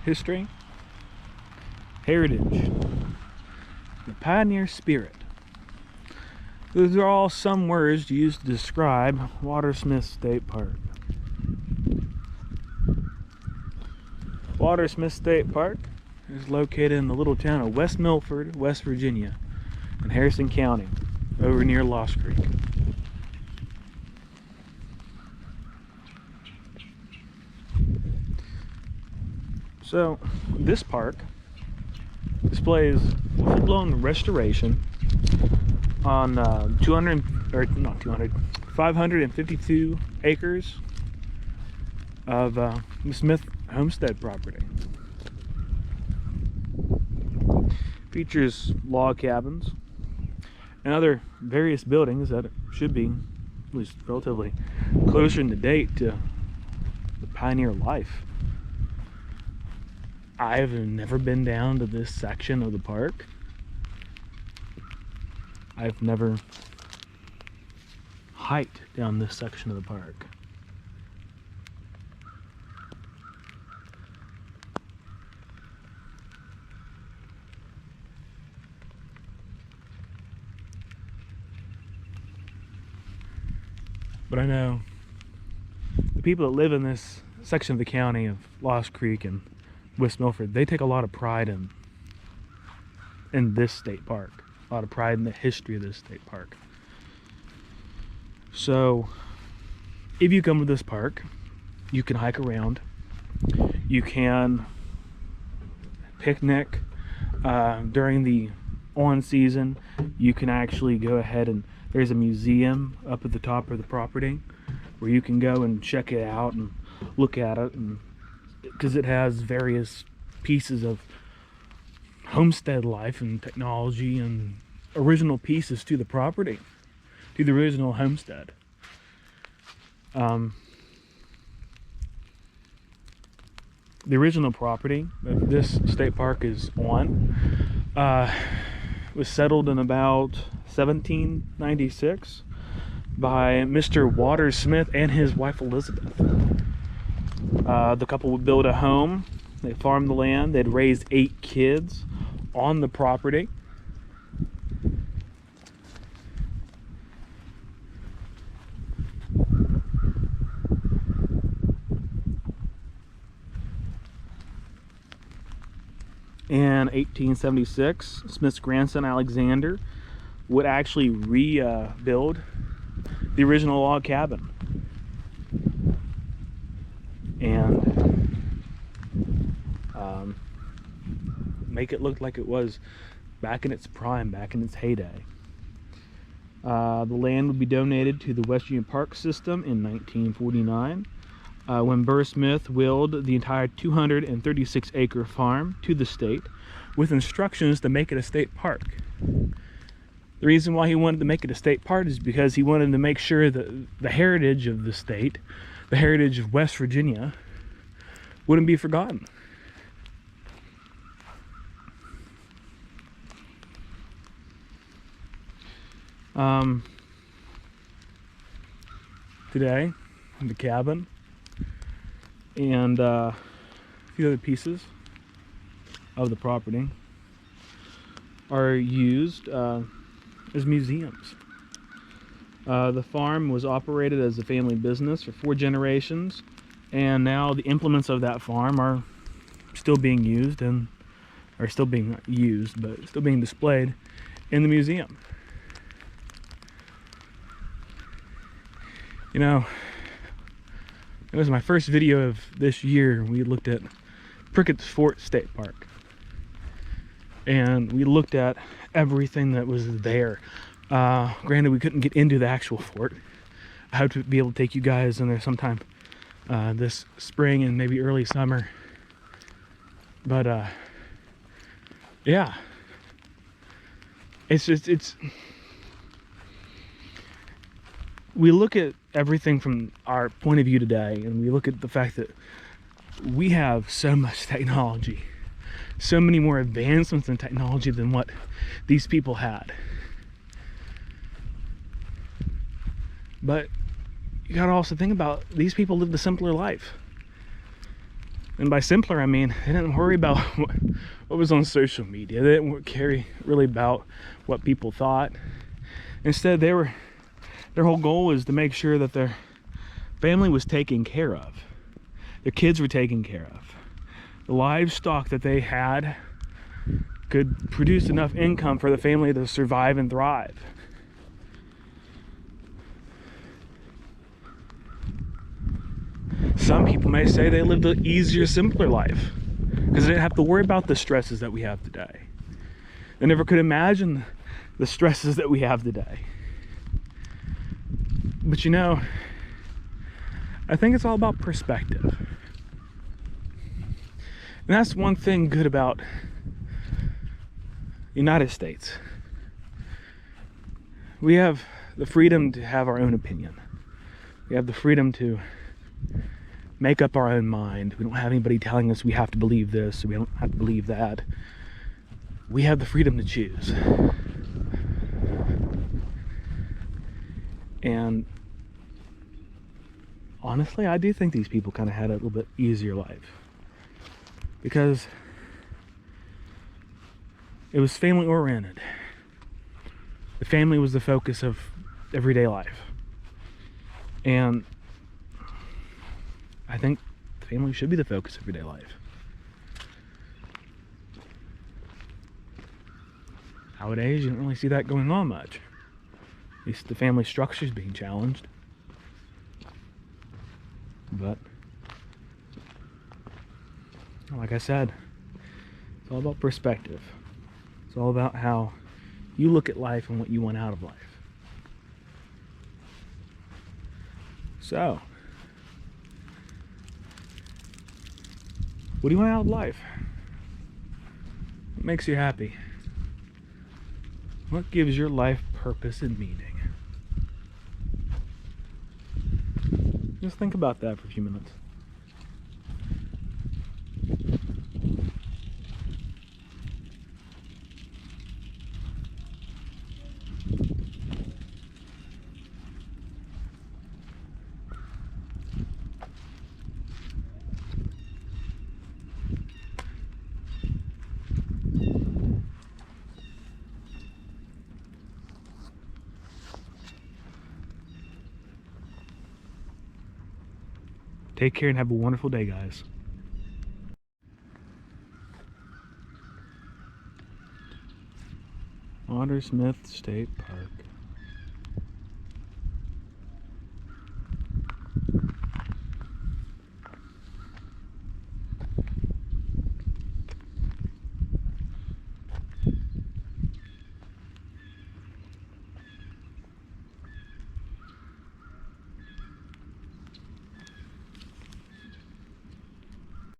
history, heritage, the pioneer spirit. Those are all some words used to describe Watersmith State Park. Watersmith State Park is located in the little town of West Milford, West Virginia, in Harrison County, over near Lost Creek. So, this park displays full-blown restoration on 552 acres of Smith homestead property. Features log cabins and other various buildings that should be at least relatively closer in the date to the pioneer life. I've never been down to this section of the park. I've never hiked down this section of the park. But I know the people that live in this section of the county of Lost Creek and West Milford, they take a lot of pride in this state park. A lot of pride in the history of this state park. So, if you come to this park, you can hike around. You can picnic during the on season. You can actually go ahead and there's a museum up at the top of the property where you can go and check it out and look at it, and because it has various pieces of homestead life and technology and original pieces to the property, to the original homestead. The original property that this state park is on was settled in about 1796 by Mr. Watersmith and his wife Elizabeth. The couple would build a home. They farmed the land. They'd raised 8 kids on the property. In 1876, Smith's grandson Alexander would actually rebuild the original log cabin and make it look like it was back in its prime, back in its heyday. The land would be donated to the West Virginia Park System in 1949 when Burr Smith willed the entire 236-acre farm to the state with instructions to make it a state park. The reason why he wanted to make it a state park is because he wanted to make sure that the heritage of the state, the heritage of West Virginia, wouldn't be forgotten. Today, the cabin and a few other pieces of the property are used as museums. The farm was operated as a family business for 4 generations, and now the implements of that farm are still being used and are still being used, but still being displayed in the museum. You know, it was my first video of this year. We looked at Prickett's Fort State Park, and we looked at everything that was there. Granted, we couldn't get into the actual fort. I hope to be able to take you guys in there sometime this spring and maybe early summer. But yeah, it's we look at everything from our point of view today, and we look at the fact that we have so much technology, so many more advancements in technology than what these people had. But you gotta also think about, these people lived a simpler life. And by simpler, I mean they didn't worry about what was on social media. They didn't care really about what people thought. Instead, their whole goal was to make sure that their family was taken care of. Their kids were taken care of. The livestock that they had could produce enough income for the family to survive and thrive. Some people may say they lived an easier, simpler life because they didn't have to worry about the stresses that we have today. They never could imagine the stresses that we have today. But you know, I think it's all about perspective. And that's one thing good about the United States. We have the freedom to have our own opinion. We have the freedom to make up our own mind. We don't have anybody telling us we have to believe this, or we don't have to believe that. We have the freedom to choose. And honestly, I do think these people kind of had a little bit easier life, because it was family oriented. The family was the focus of everyday life. And I think the family should be the focus of everyday life. Nowadays, you don't really see that going on much. At least the family structure is being challenged. But like I said, it's all about perspective. It's all about how you look at life and what you want out of life. So, what do you want out of life? What makes you happy? What gives your life purpose and meaning? Just think about that for a few minutes. Take care and have a wonderful day, guys. Otter Smith State Park.